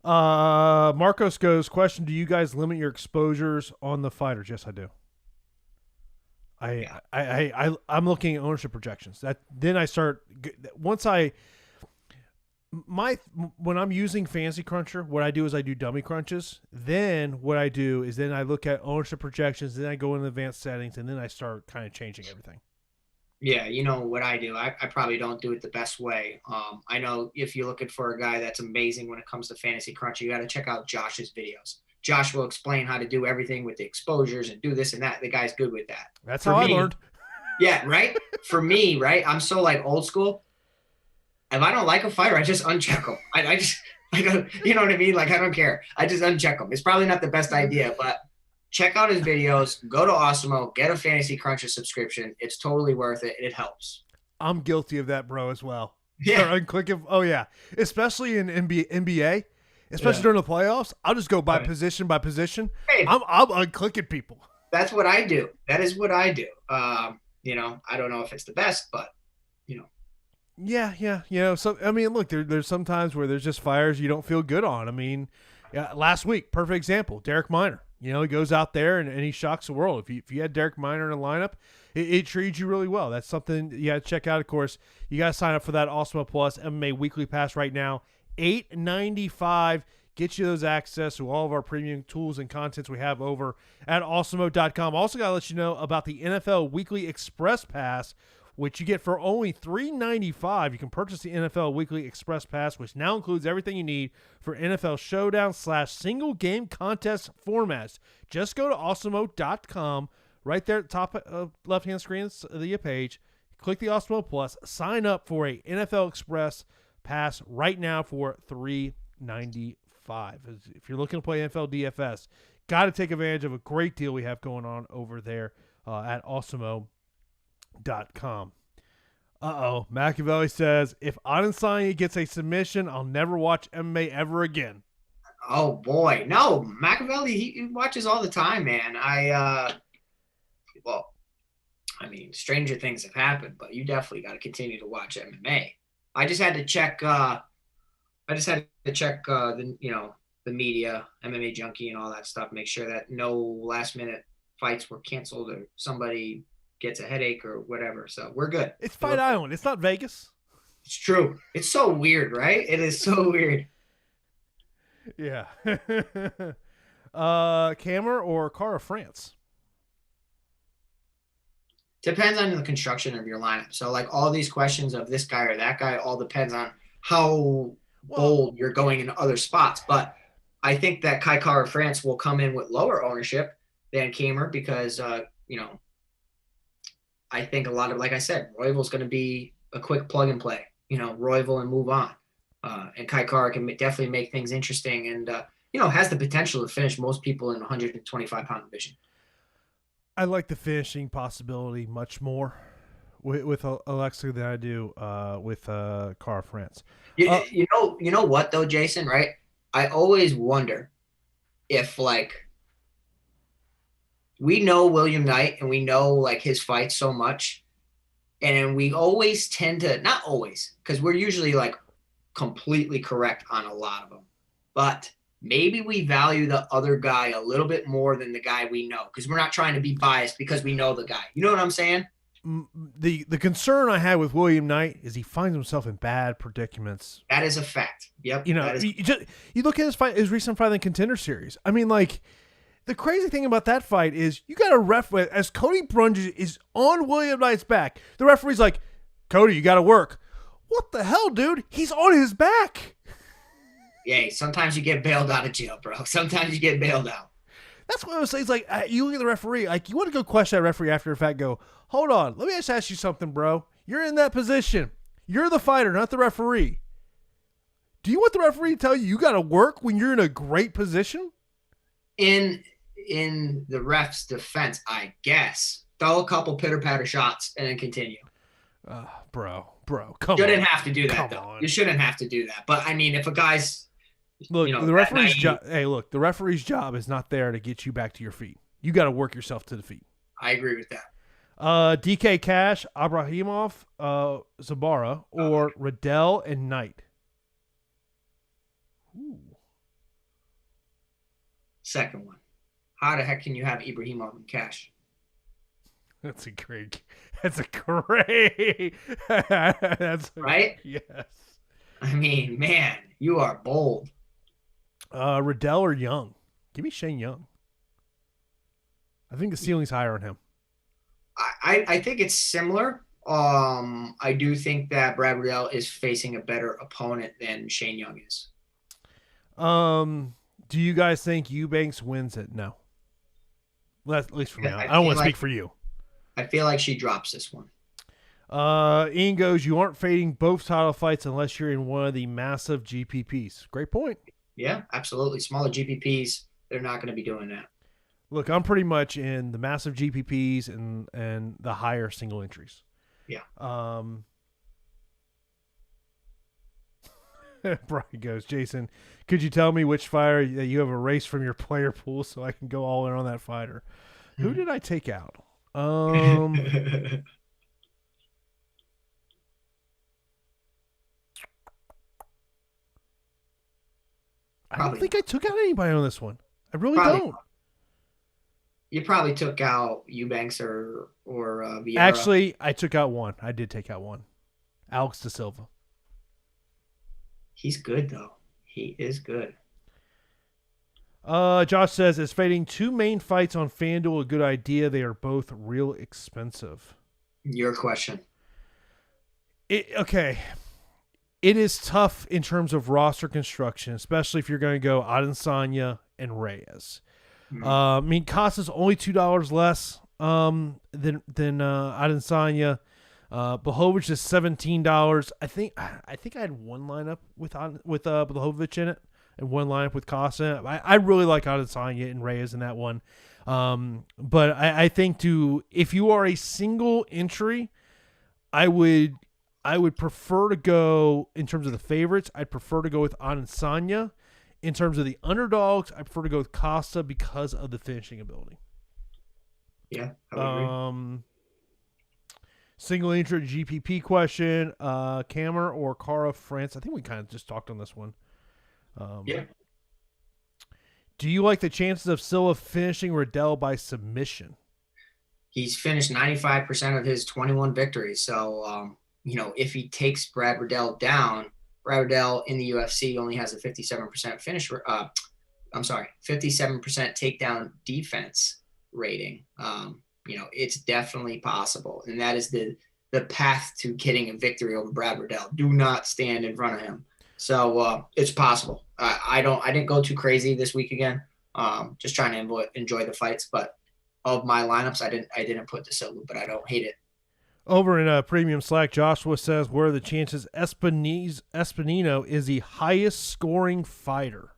Marcos goes, question, do you guys limit your exposures on the fighters? Yes, I do. I'm looking at ownership projections. Then I start when I'm using Fantasy Cruncher, what I do is I do dummy crunches. Then what I do is then I look at ownership projections. Then I go into advanced settings, and then I start kind of changing everything. Yeah, you know what I do. I probably don't do it the best way. I know if you're looking for a guy that's amazing when it comes to Fantasy Cruncher, you got to check out Josh's videos. Josh will explain how to do everything with the exposures and do this and that. The guy's good with that. That's how I learned. Yeah, right? For me, right? I'm so old school. If I don't like a fighter, I just uncheck them. I just, you know what I mean? I don't care. I just uncheck them. It's probably not the best idea, but check out his videos. Go to Awesemo. Get a Fantasy Cruncher subscription. It's totally worth it. It helps. I'm guilty of that, bro, as well. Yeah. Oh, yeah. Especially in NBA, especially during the playoffs. I'll just go by position by position. Hey, I'm unclicking people. That's what I do. That is what I do. I don't know if it's the best, but, Yeah. So, I mean, look, there's some times where there's just fires you don't feel good on. I mean, last week, perfect example, Derek Minor. He goes out there and he shocks the world. If you had Derek Minor in a lineup, it treats you really well. That's something you got to check out. Of course, you got to sign up for that Awesemo Plus MMA Weekly Pass right now. $8.95 gets you those access to all of our premium tools and contents we have over at Awesemo.com. Also got to let you know about the NFL Weekly Express Pass, which you get for only $3.95. You can purchase the NFL Weekly Express Pass, which now includes everything you need for NFL Showdown / single game contest formats. Just go to Awesemo.com, right there at the top left-hand screen of the page. Click the Awesemo Plus. Sign up for a NFL Express Pass right now for $3.95. If you're looking to play NFL DFS, got to take advantage of a great deal we have going on over there at Awesemo.com. Machiavelli says, if Adesanya gets a submission, I'll never watch MMA ever again. Oh boy, no, Machiavelli, he watches all the time, man. Stranger things have happened, but you definitely got to continue to watch MMA. I just had to check the media, MMA Junkie and all that stuff, make sure that no last minute fights were canceled or somebody gets a headache or whatever. So we're good. It's Fight Island. It's not Vegas. It's true. It's so weird, right? It is so weird. Yeah. Camera or Car of France? Depends on the construction of your lineup. So all these questions of this guy or that guy all depends on how bold you're going in other spots. But I think that Kai Kara France will come in with lower ownership than Kamer because, I think a lot of, like I said, Royval's going to be a quick plug and play, Royval and move on. And Kai Kara can definitely make things interesting and, has the potential to finish most people in the 125-pound division. I like the finishing possibility much more with Alexa than I do with Kara France. You know what though, Jason, right? I always wonder if we know William Knight and we know his fight so much And we always tend to, not always, because we're usually like completely correct on a lot of them, but maybe we value the other guy a little bit more than the guy we know, because we're not trying to be biased because we know the guy. You know what I'm saying? The concern I had with William Knight is he finds himself in bad predicaments. That is a fact. Yep. You know, you look at his recent fight in the Contender Series. I mean, like, the crazy thing about that fight is you got a ref as Cody Brundage is on William Knight's back. The referee's like, Cody, you got to work. What the hell, dude? He's on his back. Yeah, sometimes you get bailed out of jail, bro. Sometimes you get bailed out. That's what I was saying. It's like, you look at the referee, like, you want to go question that referee after the fact, go, hold on, let me just ask you something, bro. You're in that position. You're the fighter, not the referee. Do you want the referee to tell you got to work when you're in a great position? In the ref's defense, I guess, throw a couple pitter-patter shots and then continue. Bro, come Shouldn't on. have to do that, Come though. on. You shouldn't have to do that. But, I mean, if a guy's... Look, the referee's job. Hey, look, the referee's job is not there to get you back to your feet. You got to work yourself to the feet. I agree with that. DK Cash, Abrahimov, Zabara, or Riddell and Knight. Ooh. Second one. How the heck can you have Ibrahimov and Cash? That's a great. That's right. Yes. I mean, man, you are bold. Riddell or Young? Give me Shane Young. I think the ceiling's higher on him. I think it's similar. I do think that Brad Riddell is facing a better opponent than Shane Young is. Do you guys think Eubanks wins it? No. Well, at least for me. I don't want to speak for you. I feel like she drops this one. Ian goes, you aren't fading both title fights unless you're in one of the massive GPPs. Great point. Yeah, absolutely. Smaller GPPs, they're not going to be doing that. Look, I'm pretty much in the massive GPPs and the higher single entries. Yeah. Brian goes, Jason, could you tell me which fighter that you have erased from your player pool so I can go all in on that fighter? Who did I take out? I don't think I took out anybody on this one. I really don't. You probably took out Eubanks or Vieira. Actually, I took out one. I did take out one. Alex Da Silva. He's good, though. He is good. Josh says, is fading two main fights on FanDuel a good idea? They are both real expensive. Your question. Okay. It is tough in terms of roster construction, especially if you're going to go Adesanya and Reyes. I mean, Costa's only $2 less than Adesanya. Blachowicz is $17. I think I had one lineup with Blachowicz in it and one lineup with Costa. I really like Adesanya and Reyes in that one. But I think if you are a single entry, I would prefer to go, in terms of the favorites, I'd prefer to go with Adesanya. In terms of the underdogs, I prefer to go with Costa because of the finishing ability. Yeah, I would agree. Single entry GPP question, Camer or Cara France? I think we kind of just talked on this one. Yeah. Do you like the chances of Silva finishing Riddell by submission? He's finished 95% of his 21 victories. So, if he takes Brad Riddell down, Brad Riddell in the UFC only has a 57% 57% takedown defense rating. It's definitely possible. And that is the path to getting a victory over Brad Riddell. Do not stand in front of him. So it's possible. I didn't go too crazy this week again. Just trying to enjoy the fights, but of my lineups, I didn't put the Silva, but I don't hate it. Over in Premium Slack, Joshua says, where are the chances Espinino is the highest scoring fighter?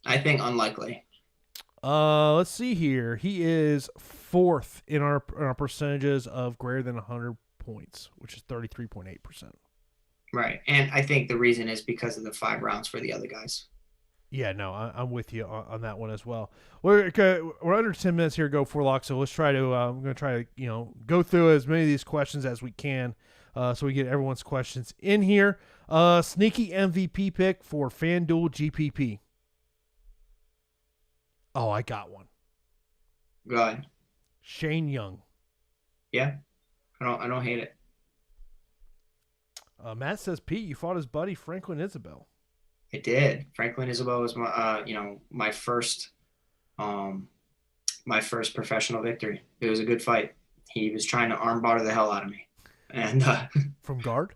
I think unlikely. Let's see here. He is fourth in our percentages of greater than 100 points, which is 33.8%. Right. And I think the reason is because of the 5 rounds for the other guys. Yeah, no, I'm with you on that one as well. We're under 10 minutes here to go for lock, so let's try to I'm going to try to go through as many of these questions as we can, so we get everyone's questions in here. Sneaky MVP pick for FanDuel GPP. Oh, I got one. Go ahead. Shane Young. Yeah, I don't hate it. Matt says, Pete, you fought his buddy Franklin Isabel. It did. Franklin Isabel was my my first professional victory. It was a good fight. He was trying to armbar the hell out of me, and from guard.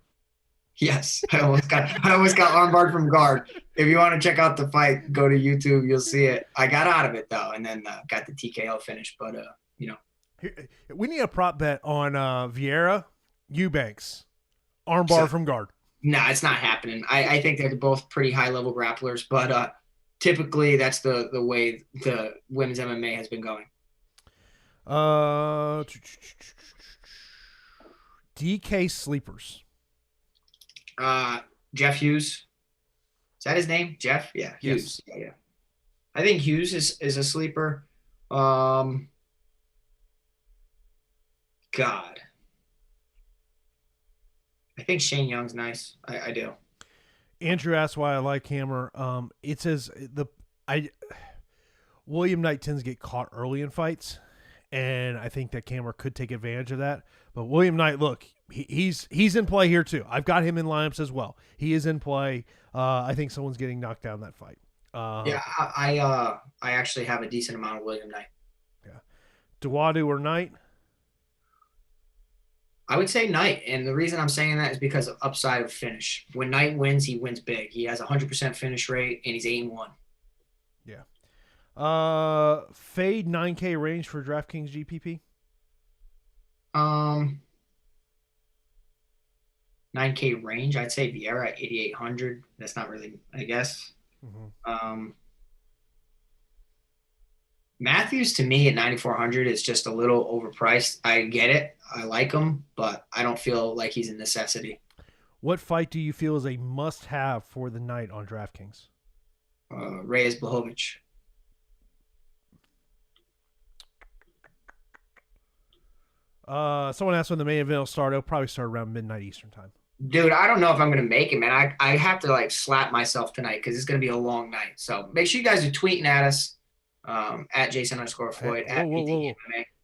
Yes, I almost got armbarred from guard. If you want to check out the fight, go to YouTube. You'll see it. I got out of it though, and then got the TKO finish. But we need a prop bet on Vieira Eubanks armbar from guard. Nah, it's not happening. I think they're both pretty high level grapplers, but typically that's the way the women's MMA has been going. DK sleepers. Jeff Hughes. Is that his name? Jeff? Yeah, Hughes. Yes. Yeah. I think Hughes is a sleeper. God. I think Shane Young's nice. I do. Andrew asked why I like Hammer. It says William Knight tends to get caught early in fights, and I think that Hammer could take advantage of that. But William Knight, look, he's in play here too. I've got him in lineups as well. He is in play. I think someone's getting knocked down that fight. I actually have a decent amount of William Knight. Yeah, Duwadu or Knight? I would say Knight, and the reason I'm saying that is because of upside of finish. When Knight wins, he wins big. He has 100% finish rate, and he's 8-1. Yeah. Fade 9K range for DraftKings GPP. 9K range. I'd say Vieira at 8,800. That's not really, I guess. Mm-hmm. Matthews to me at 9,400 is just a little overpriced. I get it. I like him, but I don't feel like he's a necessity. What fight do you feel is a must-have for the night on DraftKings? Reyes Blachowicz. Someone asked when the main event will start. It'll probably start around midnight Eastern time. Dude, I don't know if I'm going to make it, man. I have to slap myself tonight because it's going to be a long night. So make sure you guys are tweeting at us. At Jason_Floyd, at whoa. Did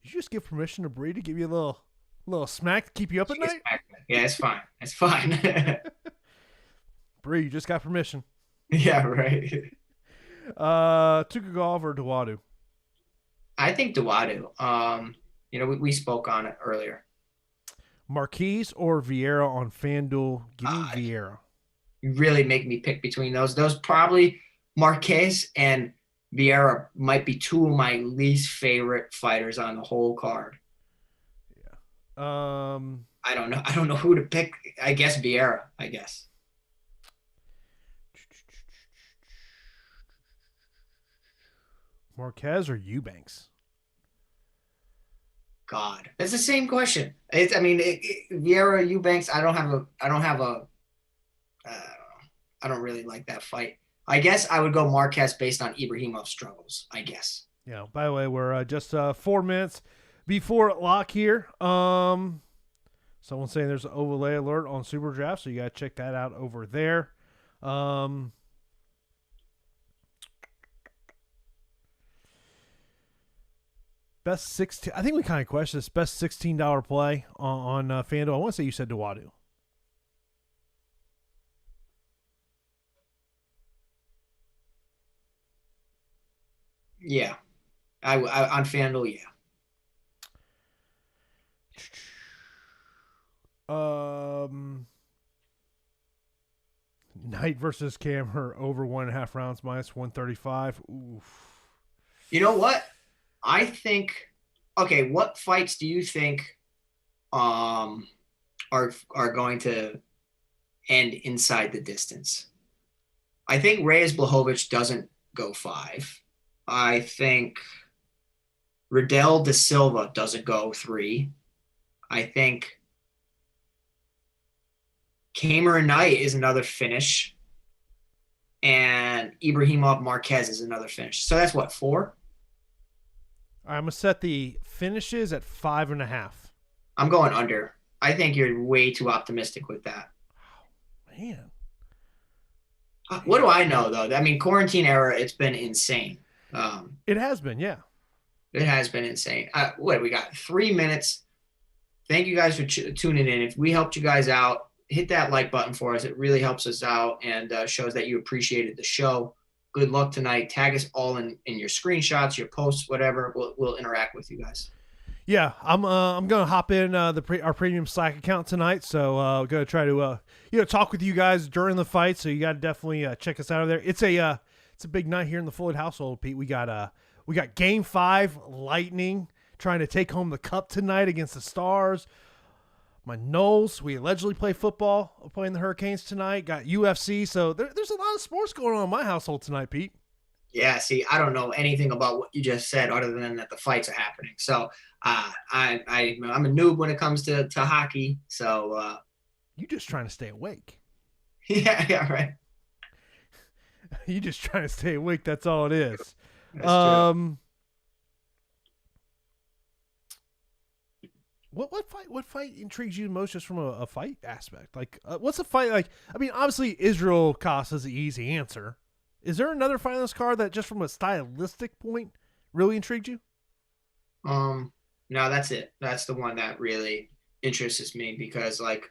you just give permission to Bree to give you a little smack to keep you up at night? Yeah, it's fine. It's fine. Bree, you just got permission. Yeah, right. Tukagov or Duwadu? I think Duwadu. We spoke on it earlier. Marquise or Vieira on FanDuel? Give me Vieira. You really make me pick between those. Those probably Marquez and Vieira might be two of my least favorite fighters on the whole card. Yeah. I don't know. I don't know who to pick. I guess Vieira. I guess. Marquez or Eubanks? God, it's the same question. Vieira, Eubanks. I don't really like that fight. I guess I would go Marquez based on Ibrahimov's struggles, I guess. Yeah. By the way, we're just 4 minutes before lock here. Someone's saying there's an overlay alert on Super Draft, so you got to check that out over there. Best 16. I think we kind of questioned this. Best $16 play on FanDuel. I want to say you said Duwadu. Yeah, I on FanDuel, yeah. Knight versus Cammer over 1.5 rounds minus 135. Oof. You know what? I think. Okay, what fights do you think are going to end inside the distance? I think Reyes Blachowicz doesn't go 5. I think Riddell da Silva doesn't go 3. I think Cameron Knight is another finish. and Ibrahimov Marquez is another finish. So that's what, 4? I'm gonna set the finishes at 5.5. I'm going under. I think you're way too optimistic with that. Man. What do I know, though? I mean, quarantine era, it's been insane. It has been, yeah. It has been insane. We got 3 minutes. Thank you guys for tuning in. If we helped you guys out, hit that like button for us. It really helps us out and shows that you appreciated the show. Good luck tonight. Tag us all in your screenshots, your posts, whatever. We'll interact with you guys. Yeah, I'm gonna hop in our premium Slack account tonight, so gonna try to talk with you guys during the fight. So you got to definitely check us out of there. It's a big night here in the Floyd household, Pete. We got Game 5 Lightning trying to take home the cup tonight against the Stars. My Knowles, we allegedly play football, playing the Hurricanes tonight. Got UFC, so there's a lot of sports going on in my household tonight, Pete. Yeah, see, I don't know anything about what you just said other than that the fights are happening. So I'm a noob when it comes to hockey. So you just trying to stay awake. Yeah, right. You just trying to stay awake. That's all it is. That's true. What fight intrigues you most just from a fight aspect? Like, what's a fight like? I mean, obviously Israel Costa is the easy answer. Is there another fight on this card that just from a stylistic point really intrigued you? No, that's it. That's the one that really interests me because like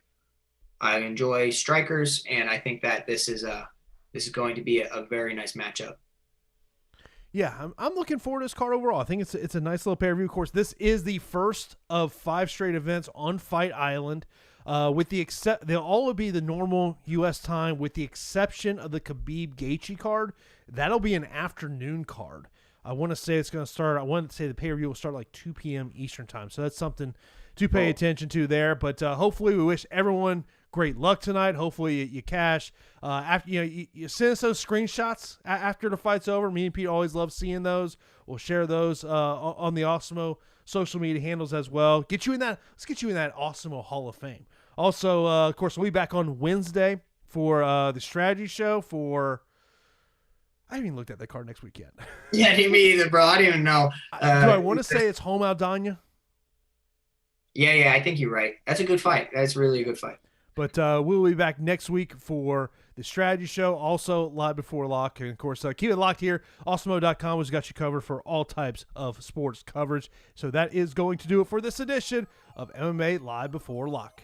I enjoy strikers and I think that this is going to be a very nice matchup. Yeah, I'm looking forward to this card overall. I think it's a nice little pay-per-view. Of course, this is the first of 5 straight events on Fight Island. They'll all be the normal U.S. time, with the exception of the Khabib Gaethje card. That'll be an afternoon card. I want to say it's going to start. I want to say the pay-per-view will start like 2 p.m. Eastern time. So that's something to pay attention to there. But hopefully, we wish everyone great luck tonight. Hopefully, you cash. After you send us those screenshots after the fight's over. Me and Pete always love seeing those. We'll share those on the Awesemo social media handles as well. Let's get you in that Awesemo Hall of Fame. Also, of course, we'll be back on Wednesday for the strategy show. I haven't even looked at that card next week yet. Yeah, me either, bro. I didn't even know. Do I want to say it's home Aldana? Yeah, I think you're right. That's a good fight. That's really a good fight. But we'll be back next week for the strategy show, also live before lock. And, of course, keep it locked here. Awesemo.com has got you covered for all types of sports coverage. So that is going to do it for this edition of MMA Live Before Lock.